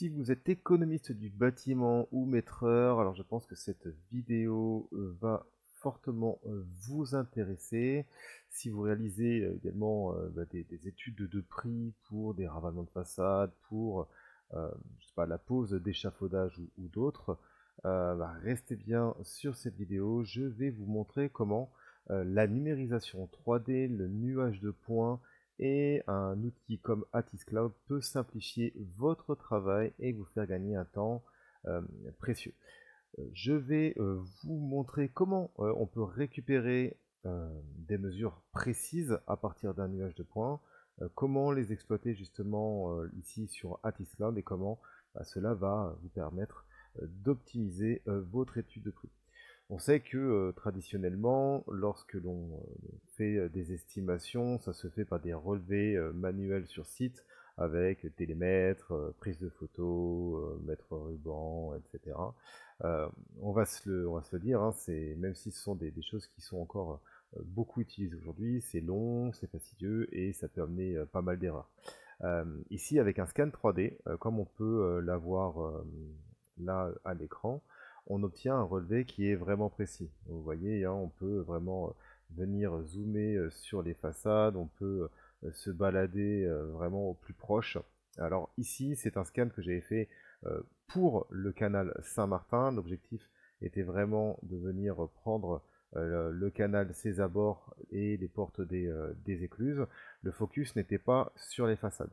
Si vous êtes économiste du bâtiment ou maîtreur, alors je pense que cette vidéo va fortement vous intéresser. Si vous réalisez également des études de prix pour des ravalements de façade, pour je sais pas, la pose d'échafaudage ou d'autres, restez bien sur cette vidéo. Je vais vous montrer comment la numérisation 3D, le nuage de points, et un outil comme Atis Cloud peut simplifier votre travail et vous faire gagner un temps euh, précieux. Je vais vous montrer comment on peut récupérer des mesures précises à partir d'un nuage de points, comment les exploiter justement ici sur Atis Cloud et comment cela va vous permettre d'optimiser votre étude de prix. On sait que traditionnellement, lorsque l'on fait des estimations, ça se fait par des relevés manuels sur site avec télémètre, prise de photos, mètre ruban, etc. On va se le dire, hein, même si ce sont des choses qui sont encore beaucoup utilisées aujourd'hui, c'est long, c'est fastidieux et ça peut amener pas mal d'erreurs. Ici, avec un scan 3D, comme on peut l'avoir là à l'écran, on obtient un relevé qui est vraiment précis. Vous voyez, hein, on peut vraiment venir zoomer sur les façades, on peut se balader vraiment au plus proche. Alors ici, c'est un scan que j'avais fait pour le canal Saint-Martin. L'objectif était vraiment de venir prendre le canal, ses abords et les portes des écluses. Le focus n'était pas sur les façades.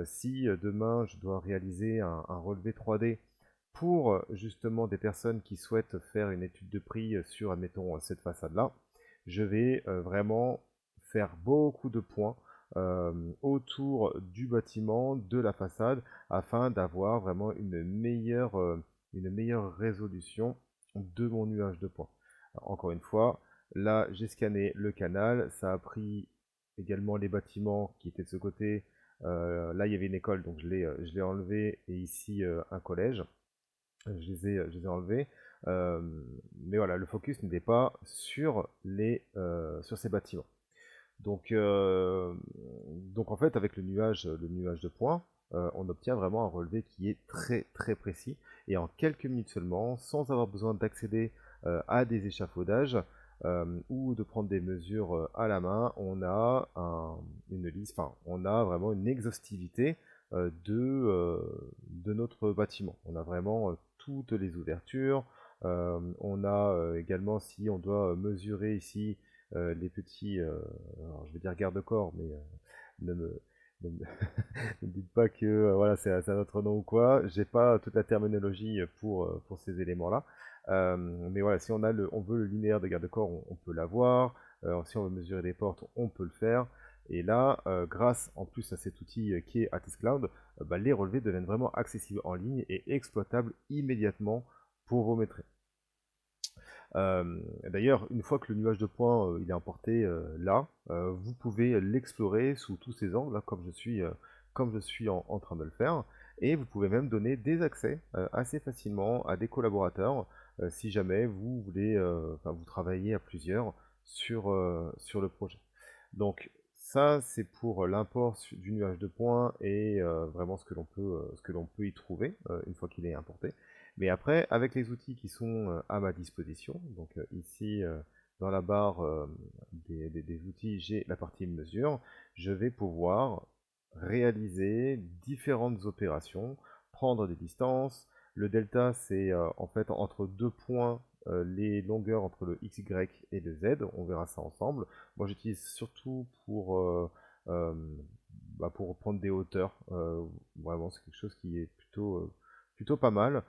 Si demain je dois réaliser un relevé 3D pour justement des personnes qui souhaitent faire une étude de prix sur, admettons, cette façade-là, je vais vraiment faire beaucoup de points autour du bâtiment, de la façade, afin d'avoir vraiment une meilleure résolution de mon nuage de points. Alors, encore une fois, là j'ai scanné le canal, ça a pris également les bâtiments qui étaient de ce côté. Là il y avait une école, donc je l'ai enlevé, et ici un collège. Je les ai enlevés. Euh, mais voilà, le focus n'était pas sur ces bâtiments. Donc, euh, donc en fait, avec le nuage de points, on obtient vraiment un relevé qui est très très précis et en quelques minutes seulement, sans avoir besoin d'accéder à des échafaudages ou de prendre des mesures à la main, on a une liste, enfin, on a vraiment une exhaustivité de notre bâtiment. On a vraiment toutes les ouvertures. On a également, si on doit mesurer ici les petits, alors je vais dire garde-corps, mais ne me, ne me, ne me dites pas que voilà, c'est un autre nom ou quoi. J'ai pas toute la terminologie pour ces éléments-là. Mais voilà, si on veut le linéaire de garde-corps, on peut l'avoir. Si on veut mesurer des portes, on peut le faire. Et là, grâce en plus à cet outil qui est Atis Cloud, les relevés deviennent vraiment accessibles en ligne et exploitables immédiatement pour vos maîtres. D'ailleurs, une fois que le nuage de points il est importé là, vous pouvez l'explorer sous tous ses angles, là, comme je suis en train de le faire. Et vous pouvez même donner des accès assez facilement à des collaborateurs si jamais vous voulez, vous travaillez à plusieurs sur le projet. Donc ça, c'est pour l'import du nuage de points et vraiment ce que l'on peut y trouver une fois qu'il est importé. Mais après, avec les outils qui sont à ma disposition, donc ici dans la barre des outils, j'ai la partie mesure, je vais pouvoir réaliser différentes opérations, prendre des distances. Le delta, c'est en fait entre deux points les longueurs entre le x, y et le z. On verra ça ensemble. Moi, j'utilise surtout euh, pour prendre des hauteurs. Vraiment, c'est quelque chose qui est plutôt pas mal.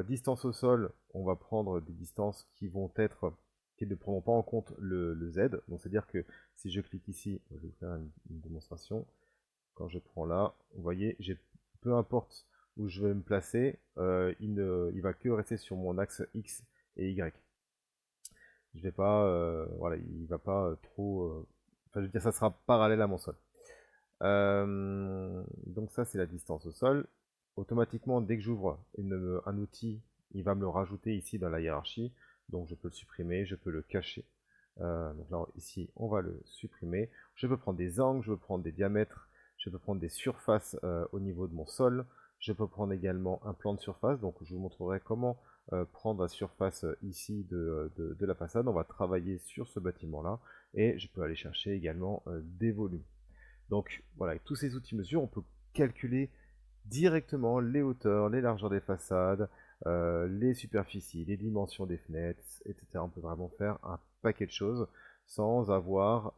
Distance au sol, on va prendre des distances qui ne prendront pas en compte le Z. Donc c'est-à-dire que si je clique ici, je vais vous faire une démonstration. Quand je prends là, vous voyez, peu importe où je vais me placer, il va que rester sur mon axe X et Y. Je vais pas, voilà, il va pas trop. Enfin, je veux dire, ça sera parallèle à mon sol. Donc ça, c'est la distance au sol. Automatiquement, dès que j'ouvre un outil, il va me le rajouter ici dans la hiérarchie. Donc je peux le supprimer, je peux le cacher. Donc là, ici, on va le supprimer. Je peux prendre des angles, je peux prendre des diamètres, je peux prendre des surfaces au niveau de mon sol. Je peux prendre également un plan de surface, donc je vous montrerai comment prendre la surface ici de la façade. On va travailler sur ce bâtiment-là et je peux aller chercher également des volumes. Donc voilà, avec tous ces outils mesure, on peut calculer directement les hauteurs, les largeurs des façades, les superficies, les dimensions des fenêtres, etc. On peut vraiment faire un paquet de choses sans avoir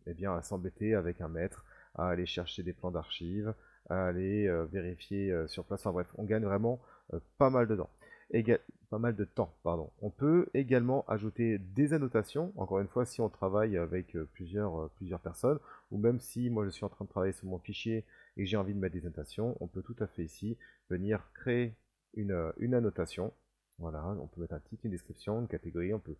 eh bien, à s'embêter avec un maître, à aller chercher des plans d'archives, à aller vérifier sur place. Enfin bref, on gagne vraiment pas mal de temps. Pas mal de temps, pardon. On peut également ajouter des annotations. Encore une fois, si on travaille avec plusieurs personnes, ou même si moi je suis en train de travailler sur mon fichier et que j'ai envie de mettre des annotations, on peut tout à fait ici venir créer une annotation. Voilà, on peut mettre un titre, une description, une catégorie, on peut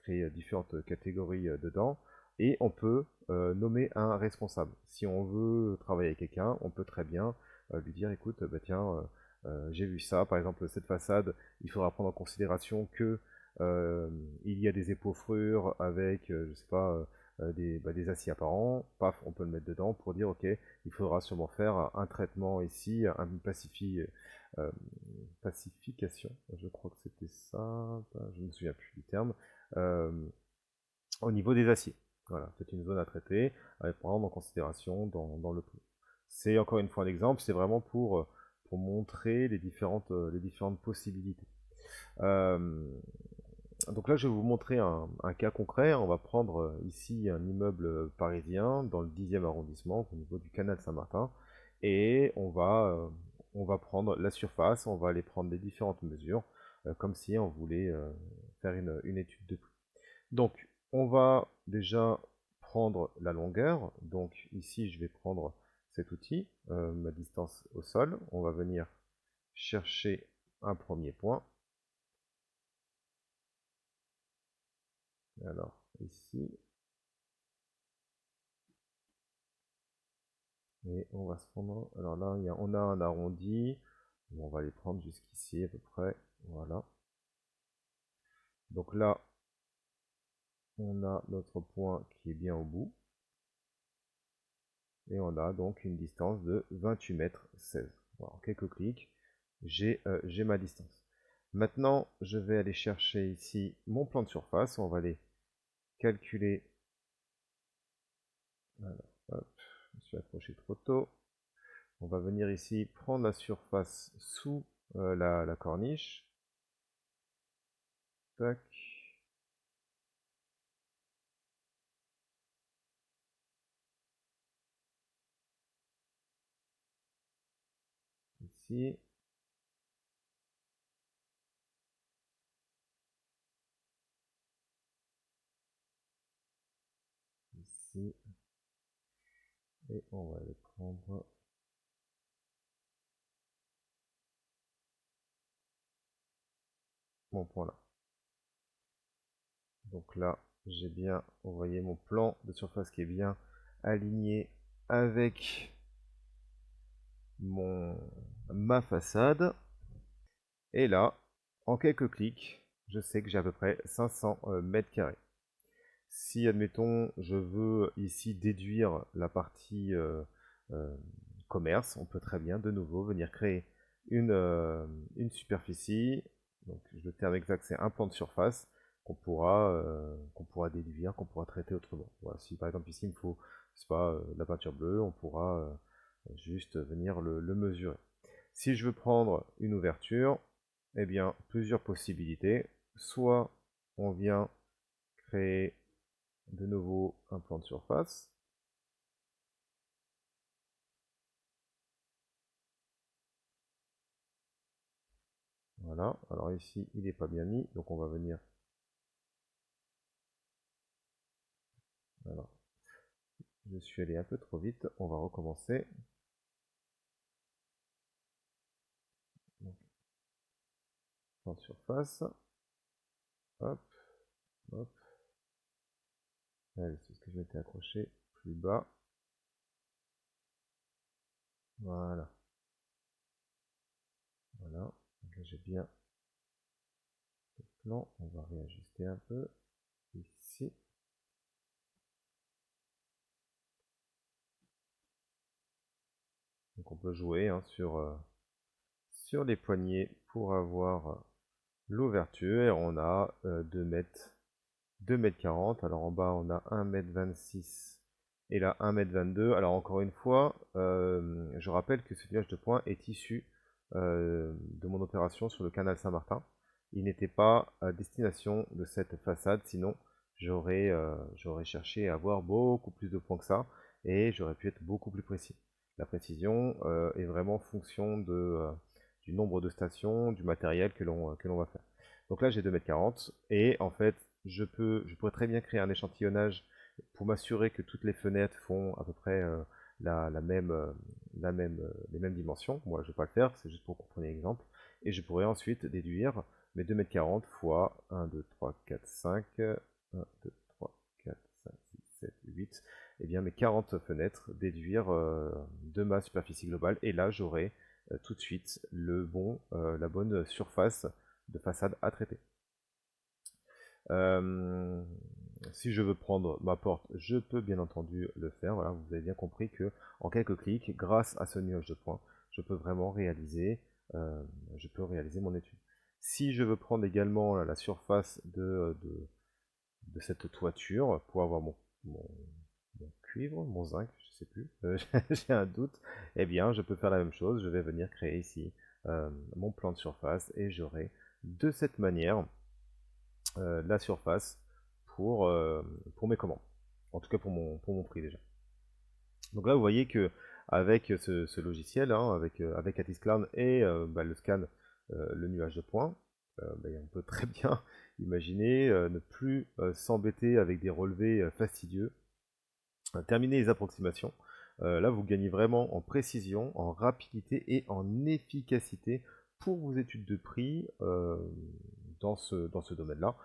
créer différentes catégories dedans, et on peut nommer un responsable. Si on veut travailler avec quelqu'un, on peut très bien lui dire, écoute, bah tiens, j'ai vu ça, par exemple cette façade, il faudra prendre en considération que il y a des épaufrures avec, je sais pas, des aciers apparents, paf, on peut le mettre dedans pour dire, ok, il faudra sûrement faire un traitement ici, euh, pacification, je crois que c'était ça, je ne me souviens plus du terme, euh, au niveau des aciers. Voilà, c'est une zone à traiter, à prendre en considération dans le plan. C'est encore une fois un exemple, c'est vraiment pour montrer les différentes possibilités. Euh, donc là, je vais vous montrer un cas concret. On va prendre ici un immeuble parisien dans le 10e arrondissement, au niveau du canal Saint-Martin. Et on va prendre la surface, on va aller prendre les différentes mesures, comme si on voulait faire une étude de prix. Donc, on va déjà prendre la longueur. Donc ici, je vais prendre cet outil, ma distance au sol. On va venir chercher un premier point. Alors, ici, et on va se prendre... Alors là, on a un arrondi. Bon, on va les prendre jusqu'ici à peu près. Voilà. Donc là, on a notre point qui est bien au bout. Et on a donc une distance de 28 mètres 16. Voilà, en quelques clics, j'ai ma distance. Maintenant, je vais aller chercher ici mon plan de surface. On va aller calculer. Alors, hop, je me suis accroché trop tôt. On va venir ici prendre la surface sous la corniche. Tac. Ici. Ici. Et on va aller prendre mon point là. Donc là, j'ai bien, vous voyez mon plan de surface qui est bien aligné avec ma façade. Et là, en quelques clics, je sais que j'ai à peu près 500 mètres carrés. Si, admettons, je veux ici déduire la partie euh, commerce, on peut très bien de nouveau venir créer une superficie. Donc le terme exact, c'est un plan de surface qu'on pourra déduire, qu'on pourra traiter autrement. Voilà, si par exemple ici il me faut, c'est pas la peinture bleue, on pourra juste venir le mesurer. Si je veux prendre une ouverture, eh bien plusieurs possibilités. Soit on vient créer de nouveau un plan de surface. Voilà, alors ici il n'est pas bien mis, donc on va venir. Alors, je suis allé un peu trop vite, on va recommencer. Donc, plan de surface. Hop, hop. Allez, c'est ce que je m'étais accroché plus bas. Voilà, voilà. Donc là j'ai bien le plan, on va réajuster un peu. Ici. Donc on peut jouer hein, sur les poignées pour avoir l'ouverture. On a 2 mètres, 2,40 m. Alors en bas, on a 1,26 m et là 1,22 m. Alors encore une fois, je rappelle que ce nuage de points est issu de mon opération sur le canal Saint-Martin. Il n'était pas à destination de cette façade, sinon j'aurais cherché à avoir beaucoup plus de points que ça et j'aurais pu être beaucoup plus précis. La précision est vraiment fonction du nombre de stations, du matériel que l'on va faire. Donc là j'ai 2,40 m et en fait je pourrais très bien créer un échantillonnage pour m'assurer que toutes les fenêtres font à peu près les mêmes dimensions. Moi je ne vais pas le faire, c'est juste pour que vous preniez l'exemple. Et je pourrais ensuite déduire mes 2,40 m fois 1, 2, 3, 4, 5, 1, 2, 3, 4, 5, 6, 7, 8, et bien mes 40 fenêtres, déduire de ma superficie globale, et là j'aurai tout de suite la bonne surface de façade à traiter. Si je veux prendre ma porte, je peux bien entendu le faire. Voilà, vous avez bien compris que en quelques clics, grâce à ce nuage de points, je peux vraiment réaliser, mon étude. Si je veux prendre également la surface de cette toiture pour avoir mon cuivre, mon zinc, je sais plus, j'ai un doute, eh bien je peux faire la même chose. Je vais venir créer ici mon plan de surface et j'aurai de cette manière la surface pour mes commandes. En tout cas pour mon prix déjà. Donc là vous voyez que avec ce logiciel, hein, avec Atisclown et le scan, le nuage de points, on peut très bien imaginer ne plus s'embêter avec des relevés fastidieux, terminer les approximations. Là vous gagnez vraiment en précision, en rapidité et en efficacité pour vos études de prix dans ce domaine-là.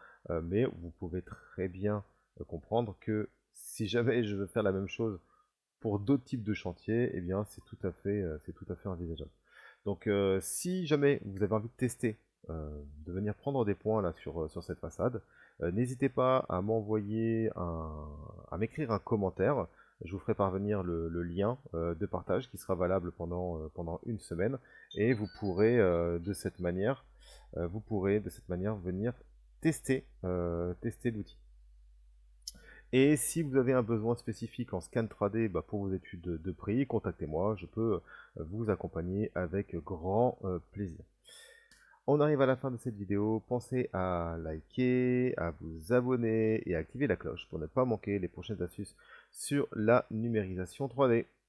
Mais vous pouvez très bien comprendre que si jamais je veux faire la même chose pour d'autres types de chantiers, eh bien c'est tout à fait envisageable. Donc si jamais vous avez envie de tester, de venir prendre des points là sur cette façade, n'hésitez pas à m'écrire un commentaire. Je vous ferai parvenir le lien de partage qui sera valable pendant une semaine et vous pourrez de cette manière venir tester l'outil. Et si vous avez un besoin spécifique en scan 3D pour vos études de prix, contactez-moi, je peux vous accompagner avec grand plaisir. On arrive à la fin de cette vidéo, pensez à liker, à vous abonner et à activer la cloche pour ne pas manquer les prochaines astuces sur la numérisation 3D.